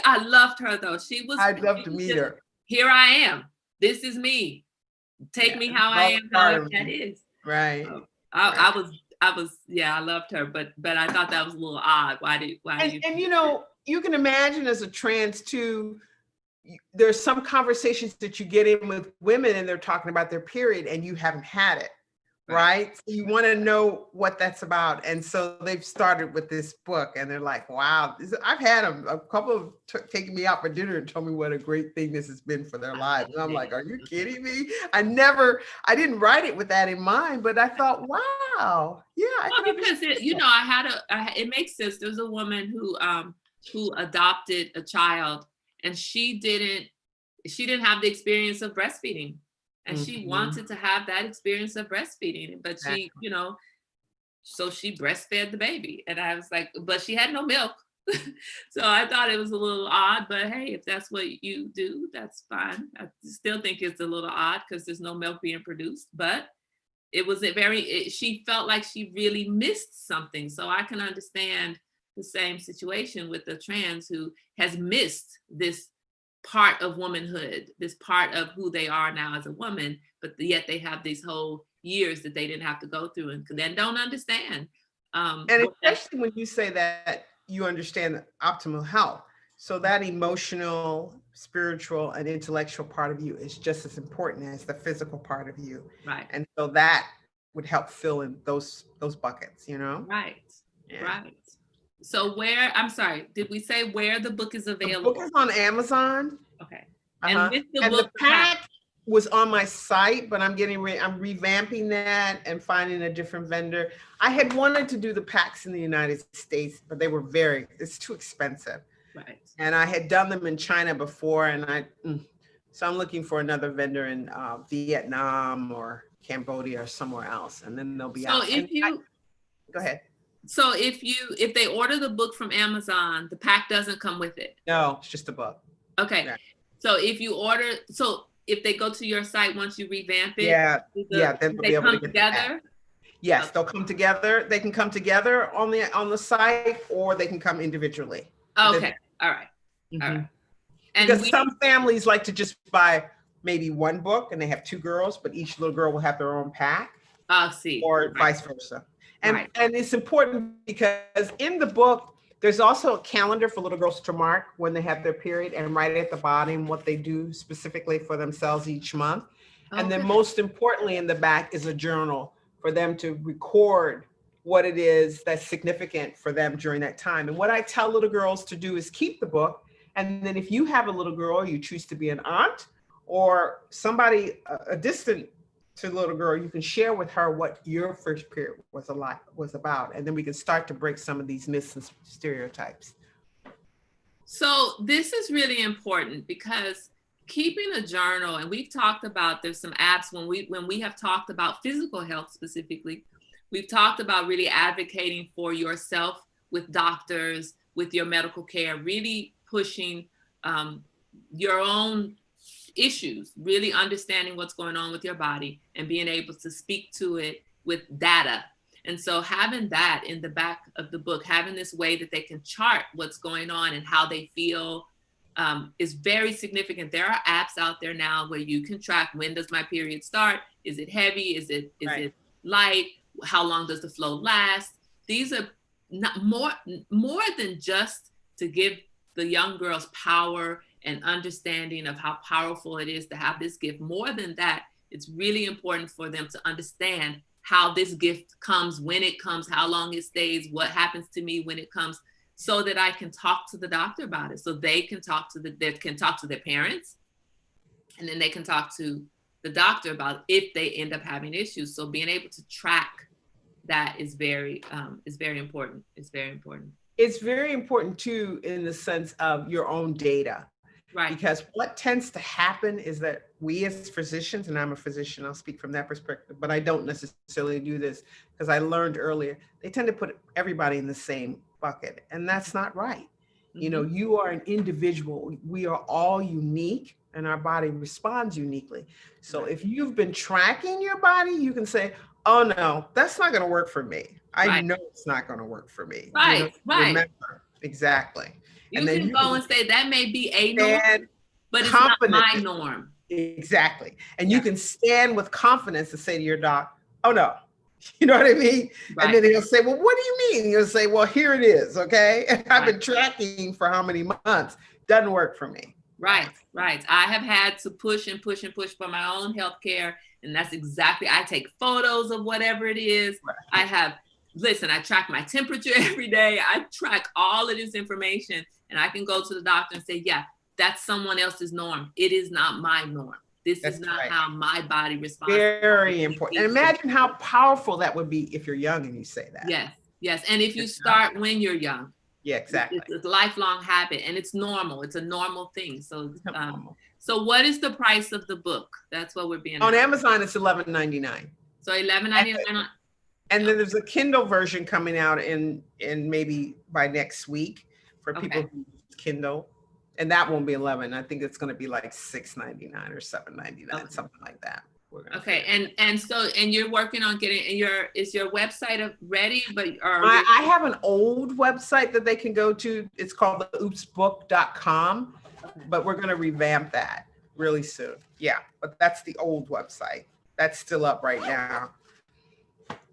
I loved her though. I'd love to meet her. Here I am. This is me. Take me how I am, however that is. Right. So, I loved her, but I thought that was a little odd. You can imagine as a trans too, there's some conversations that you get in with women and they're talking about their period and you haven't had it. Right. So you want to know what that's about. And so they've started with this book and they're like, wow, I've had a couple of taking me out for dinner and told me what a great thing this has been for their lives. And I'm like, are you kidding me? I didn't write it with that in mind, but I thought, wow. Yeah. Because it makes sense. There's a woman who adopted a child and she didn't have the experience of breastfeeding. And she wanted to have that experience of breastfeeding, but she, so she breastfed the baby. And I was like, but she had no milk. So I thought it was a little odd, but hey, if that's what you do, that's fine. I still think it's a little odd because there's no milk being produced, but she felt like she really missed something. So I can understand the same situation with the trans who has missed this part of womanhood, this part of who they are now as a woman, but yet they have these whole years that they didn't have to go through and then don't understand. And especially when you say that you understand optimal health. So that emotional, spiritual, and intellectual part of you is just as important as the physical part of you. Right. And so that would help fill in those buckets, you know? Right. Yeah. Right. So I'm sorry, did we say where the book is available? The book is on Amazon. Okay. And with the pack was on my site, but I'm revamping that and finding a different vendor. I had wanted to do the packs in the United States, but it's too expensive. Right. And I had done them in China before, so I'm looking for another vendor in Vietnam or Cambodia or somewhere else, and then they'll be out. Go ahead. So if they order the book from Amazon, the pack doesn't come with it? No, it's just a book. Okay. Yeah. So if they go to your site once you revamp it, then they come together? Yes, they'll come together. They can come together on the site, or they can come individually. Okay. All right. Mm-hmm. All right. And because some families like to just buy maybe one book and they have 2 girls, but each little girl will have their own pack. I'll see. Or vice versa. And it's important because in the book, there's also a calendar for little girls to mark when they have their period, and right at the bottom what they do specifically for themselves each month. Okay. And then most importantly in the back is a journal for them to record what it is that's significant for them during that time. And what I tell little girls to do is keep the book. And then if you have a little girl, you choose to be an aunt or somebody, a distant to the little girl, you can share with her what your first period was about. And then we can start to break some of these myths and stereotypes. So this is really important because keeping a journal, and we've talked about, there's some apps when we have talked about physical health specifically, we've talked about really advocating for yourself with doctors, with your medical care, really pushing your own issues, really understanding what's going on with your body and being able to speak to it with data. And so having that in the back of the book, having this way that they can chart what's going on and how they feel is very significant. There are apps out there now where you can track, when does my period start? Is it heavy? Is it light? How long does the flow last? These are not more than just to give the young girls power and understanding of how powerful it is to have this gift. More than that, it's really important for them to understand how this gift comes, when it comes, how long it stays, what happens to me when it comes, so that I can talk to the doctor about it. So they can talk to their parents, and then they can talk to the doctor about if they end up having issues. So being able to track that is very important. It's very important. It's very important too, in the sense of your own data. Right. Because what tends to happen is that we as physicians, and I'm a physician, I'll speak from that perspective, but I don't necessarily do this because I learned earlier, they tend to put everybody in the same bucket, and that's not right. Mm-hmm. You know, you are an individual. We are all unique, and our body responds uniquely. So if you've been tracking your body, you can say, oh no, that's not going to work for me. I know it's not going to work for me. Right, Remember, exactly. You can go and say that may be a norm, but it's not my norm. Exactly. And you can stand with confidence to say to your doc, oh no, you know what I mean? Right. And then he'll say, well, what do you mean? You'll say, well, here it is, okay? And I've been tracking for how many months. Doesn't work for me. Right. I have had to push and push and push for my own healthcare. And that's exactly, I take photos of whatever it is. Right. I track my temperature every day. I track all of this information, and I can go to the doctor and say, yeah, that's someone else's norm. It is not my norm. This is not how my body responds. Very important. And imagine how powerful that would be if you're young and you say that. Yes. And if you start when you're young. Yeah, exactly. It's a lifelong habit, and it's normal. It's a normal thing. So, so what is the price of the book? That's what we're being on Amazon. It's $11.99. So $11.99. And then there's a Kindle version coming out in maybe by next week for people who use Kindle, and that won't be $11. I think it's going to be like $6.99 or $7.99, something like that. we're gonna. Okay, and you're working on getting is your website ready? But I have an old website that they can go to. It's called the oopsbook.com, but we're gonna revamp that really soon. Yeah, but that's the old website. That's still up right now.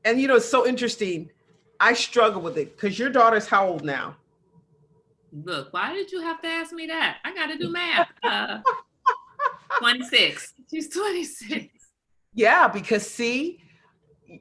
And you know, it's so interesting. I struggle with it because your daughter's how old now? Look, why did you have to ask me that? I got to do math. 26. She's 26. Yeah, because see,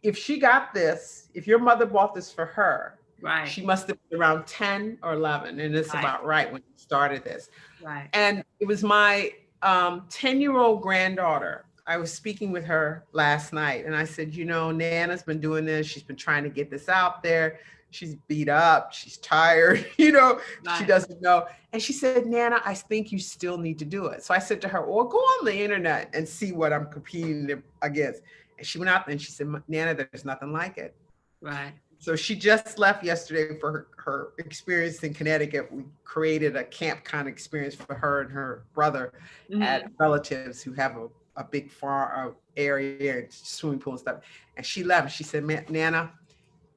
if she got this, if your mother bought this for her, right, she must have been around 10 or 11, and it's about right when you started this. Right. And it was my 10-year-old granddaughter. I was speaking with her last night, and I said, you know, Nana's been doing this. She's been trying to get this out there. She's beat up. She's tired. You know, she doesn't know. And she said, Nana, I think you still need to do it. So I said to her, well, go on the internet and see what I'm competing against. And she went out there and she said, Nana, there's nothing like it. Right. So she just left yesterday for her experience in Connecticut. We created a camp kind of experience for her and her brother at relatives who have a big farm area and swimming pool and stuff. And she left. She said, Nana,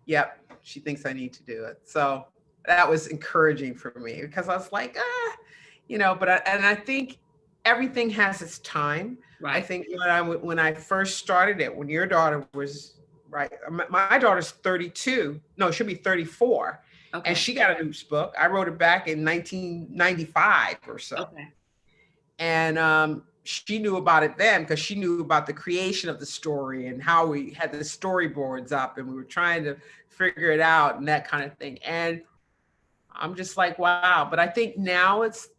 yep, she thinks I need to do it. So that was encouraging for me because I was like, you know, but I think everything has its time. Right. I think when I first started it, when your daughter was my daughter's 32. No, she'll be 34. Okay. And she got an Oops book. I wrote it back in 1995 or so. Okay. And she knew about it then because she knew about the creation of the story and how we had the storyboards up and we were trying to figure it out and that kind of thing. And I'm just like, wow. But I think now it's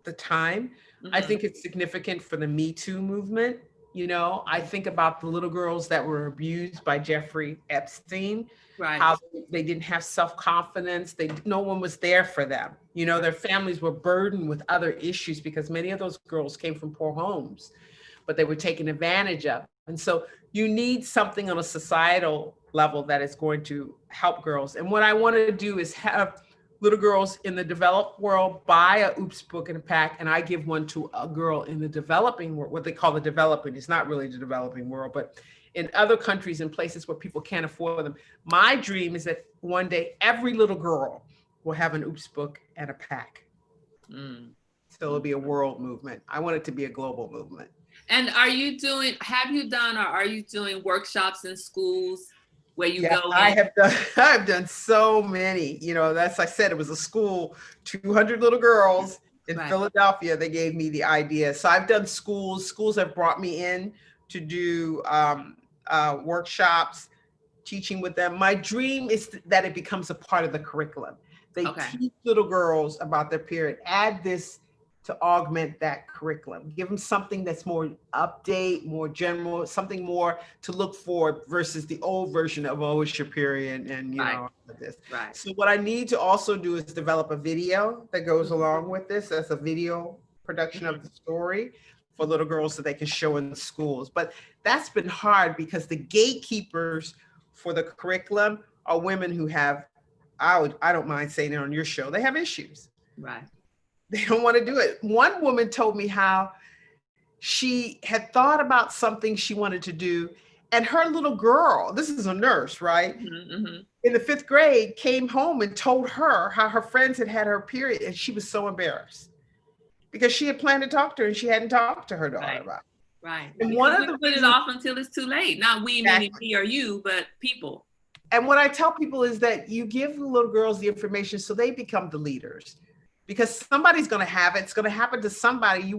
the time. I think it's significant for the Me Too movement. You know, I think about the little girls that were abused by Jeffrey Epstein, how they didn't have self-confidence. No one was there for them. You know, their families were burdened with other issues because many of those girls came from poor homes, but they were taken advantage of. And so you need something on a societal level that is going to help girls. And what I want to do is have little girls in the developed world buy a Oops book in a pack, and I give one to a girl in the developing world, what they call the developing. It's not really the developing world, but in other countries and places where people can't afford them. My dream is that one day every little girl will have an Oops book and a pack. So it'll be a world movement. I want it to be a global movement. And have you done, or are you doing workshops in schools? Where you go in? I've done so many, you know, that's, I said, it was a school, 200 little girls in Philadelphia. They gave me the idea. So I've done schools have brought me in to do workshops, teaching with them. My dream is that it becomes a part of the curriculum. They teach little girls about their period, add this to augment that curriculum, give them something that's more update, more general, something more to look for versus the old version of, oh, it's your period and, you know, this. Right. So what I need to also do is develop a video that goes along with this. That's a video production of the story for little girls so they can show in the schools. But that's been hard because the gatekeepers for the curriculum are women who have, I don't mind saying it on your show, they have issues. Right. They don't want to do it. One woman told me how she had thought about something she wanted to do, and her little girl, this is a nurse, right? In the 5th grade, came home and told her how her friends had had her period, and she was so embarrassed because she had planned to talk to her and she hadn't talked to her daughter about it. Right. And one of the put it off until it's too late. Not we, meaning me or you, but people. And what I tell people is that you give the little girls the information so they become the leaders. Because somebody's going to have it. It's going to happen to somebody.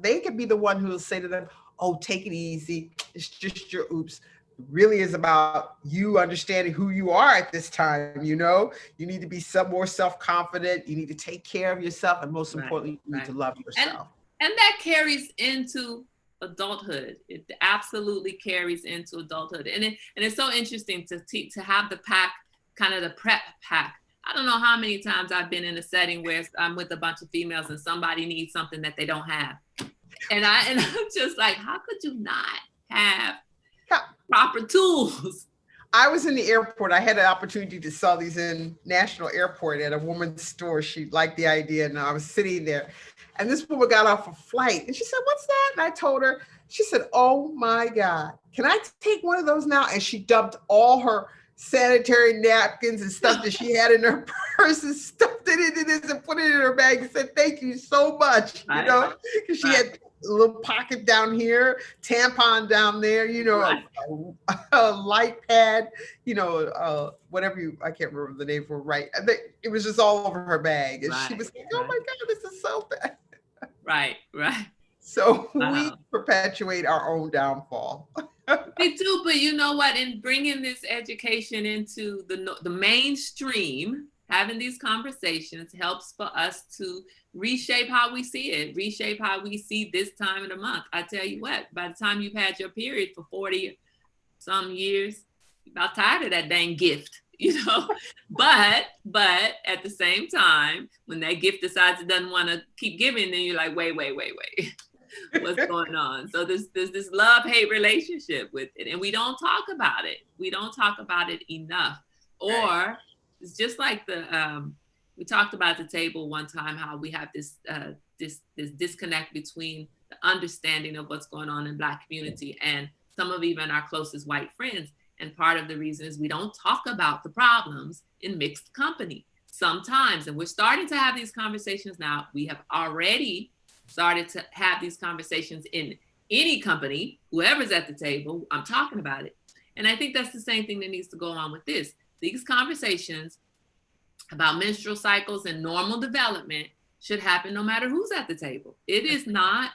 They could be the one who will say to them, oh, take it easy. It's just your Oops. It really is about you understanding who you are at this time. You know, you need to be more self-confident. You need to take care of yourself. And most importantly, you need to love yourself. And that carries into adulthood. It absolutely carries into adulthood. And it's so interesting to have the pack, kind of the prep pack. I don't know how many times I've been in a setting where I'm with a bunch of females and somebody needs something that they don't have. And I'm just like, how could you not have proper tools? I was in the airport. I had an opportunity to sell these in National Airport at a woman's store. She liked the idea and I was sitting there. And this woman got off a flight and she said, what's that? And I told her, She said, oh my God, can I take one of those now? And she dumped all her sanitary napkins and stuff that she had in her purse and stuffed it into this and put it in her bag and said, thank you so much, you know, because she had a little pocket down here, tampon down there, you know, a light pad, you know, whatever I can't remember the name for it, right. It was just all over her bag. And she was like, oh my God, this is so bad. Right. So we perpetuate our own downfall. We do, but you know what? In bringing this education into the mainstream, having these conversations helps for us to reshape how we see it, reshape how we see this time of the month. I tell you what, by the time you've had your period for 40 some years, you're about tired of that dang gift, you know. But at the same time, when that gift decides it doesn't want to keep giving, then you're like, wait. What's going on? So there's this love-hate relationship with it, and we don't talk about it. We don't talk about it enough. Or it's just like we talked about at the table one time how we have this disconnect between the understanding of what's going on in Black community and some of even our closest white friends. And part of the reason is we don't talk about the problems in mixed company sometimes. And we're starting to have these conversations now. We have already started to have these conversations in any company, whoever's at the table, I'm talking about it. And I think that's the same thing that needs to go on with this. These conversations about menstrual cycles and normal development should happen no matter who's at the table. It is not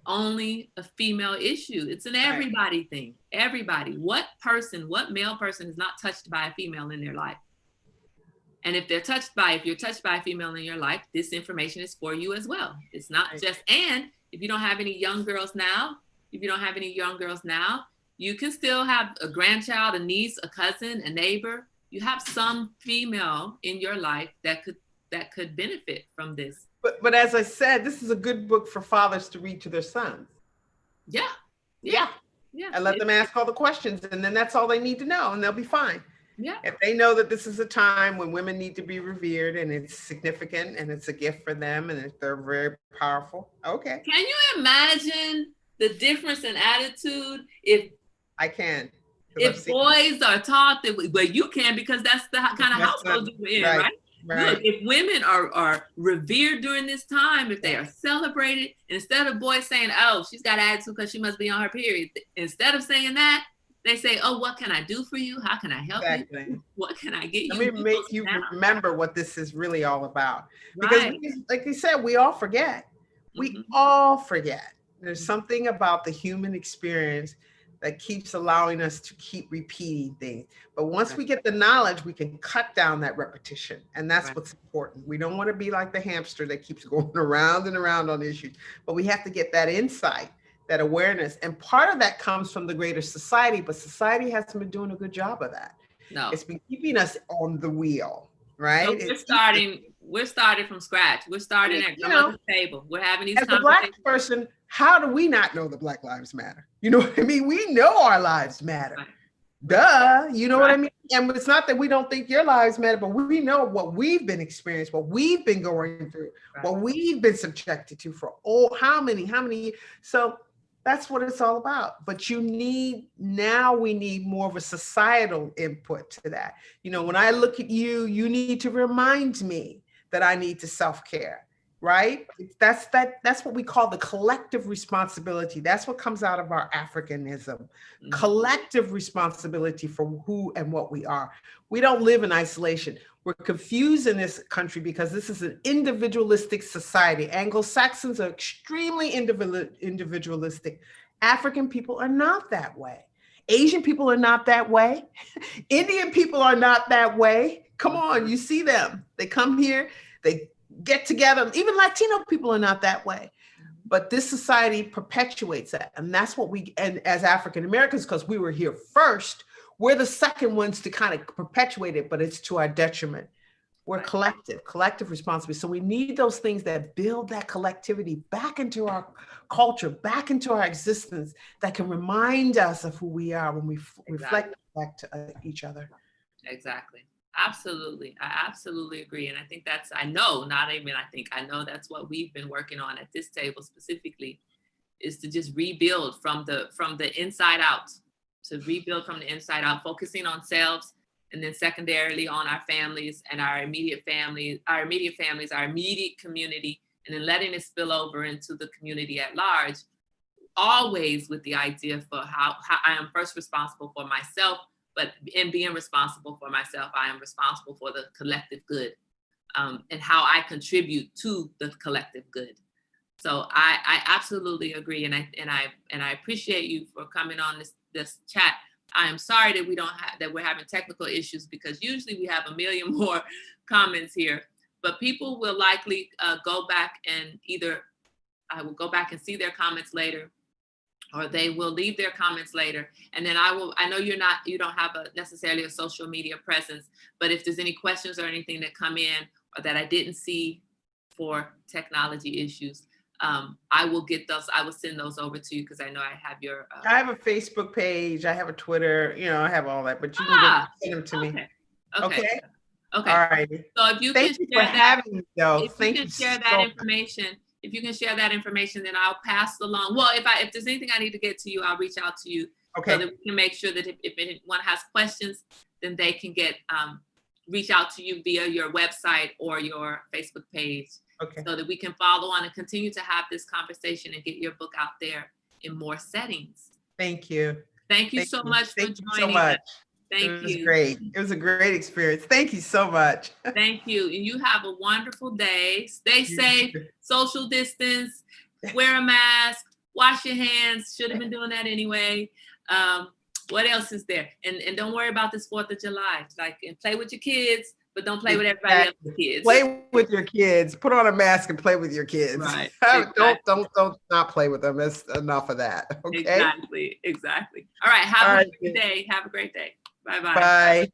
only a female issue. It's an everybody thing. Everybody. What male person is not touched by a female in their life? And if you're touched by a female in your life, this information is for you as well. It's not just, and if you don't have any young girls now, you can still have a grandchild, a niece, a cousin, a neighbor. You have some female in your life that could benefit from this. But as I said, this is a good book for fathers to read to their sons. Yeah. And let them ask all the questions, and then that's all they need to know, and they'll be fine. Yeah. If they know that this is a time when women need to be revered and it's significant and it's a gift for them and they're very powerful. Okay. Can you imagine the difference in attitude if I can? If boys are taught that, well, you can, because that's the kind of household you're in, right? Look, if women are revered during this time, if they are celebrated, instead of boys saying, oh, she's got attitude because she must be on her period, instead of saying that, they say, oh, what can I do for you? How can I help you? What can I get you? Let me make you remember what this is really all about. Because like you said, we all forget. We all forget. There's something about the human experience that keeps allowing us to keep repeating things. But once we get the knowledge, we can cut down that repetition. And that's what's important. We don't want to be like the hamster that keeps going around and around on issues, but we have to get that insight, that awareness. And part of that comes from the greater society, but society hasn't been doing a good job of that. No. It's been keeping us on the wheel, right? So we're starting from scratch. We're starting at the table. We're having these conversations. As a Black person, how do we not know that Black lives matter? You know what I mean? We know our lives matter. Right. Duh, you know what I mean? And it's not that we don't think your lives matter, but we know what we've been experienced, what we've been going through, what we've been subjected to for how many years. So that's what it's all about. But we need more of a societal input to that. You know, when I look at you, you need to remind me that I need to self-care, right? That's what we call the collective responsibility. That's what comes out of our Africanism. Collective responsibility for who and what we are. We don't live in isolation. We're confused in this country because this is an individualistic society. Anglo-Saxons are extremely individualistic. African people are not that way. Asian people are not that way. Indian people are not that way. Come on, you see them. They come here, they get together. Even Latino people are not that way. But this society perpetuates that. And that's what and as African Americans, because we were here first, we're the second ones to kind of perpetuate it, but it's to our detriment. We're collective responsibility. So we need those things that build that collectivity back into our culture, back into our existence, that can remind us of who we are when we reflect back to each other. Exactly. Absolutely. I absolutely agree. And I know that's what we've been working on at this table specifically, is to just rebuild from the inside out, to rebuild from the inside out, focusing on selves, and then secondarily on our families and our immediate families, our immediate community, and then letting it spill over into the community at large, always with the idea for how I am first responsible for myself, but in being responsible for myself, I am responsible for the collective good, and how I contribute to the collective good. So I absolutely agree, and I appreciate you for coming on this chat. I am sorry that we're having technical issues, because usually we have a million more comments here, but people will likely go back and I will go back and see their comments later, or they will leave their comments later. And then I know you don't have necessarily a social media presence, but if there's any questions or anything that come in or that I didn't see for technology issues, I will send those over to you, because I know I have your. I have a Facebook page. I have a Twitter. I have all that, but you can send them to me. Okay. All right. So if you Thank you for having me, though. If you can share that information, then I'll pass along. Well, if there's anything I need to get to you, I'll reach out to you. Okay. So that we can make sure that if anyone has questions, then they can reach out to you via your website or your Facebook page. Okay. So that we can follow on and continue to have this conversation and get your book out there in more settings. Thank you. Thank you so much for joining so much. us. Thank you. It was great. It was a great experience. Thank you so much. Thank you. And you have a wonderful day. Stay safe, social distance, wear a mask, wash your hands. Should have been doing that anyway. What else is there? And don't worry about this 4th of July. And play with your kids, but don't play with everybody else's kids. Play with your kids. Put on a mask and play with your kids. Right. Exactly. Don't not play with them. That's enough of that. Okay. Exactly. All right. Have a great day. Have a great day. Bye-bye. Bye.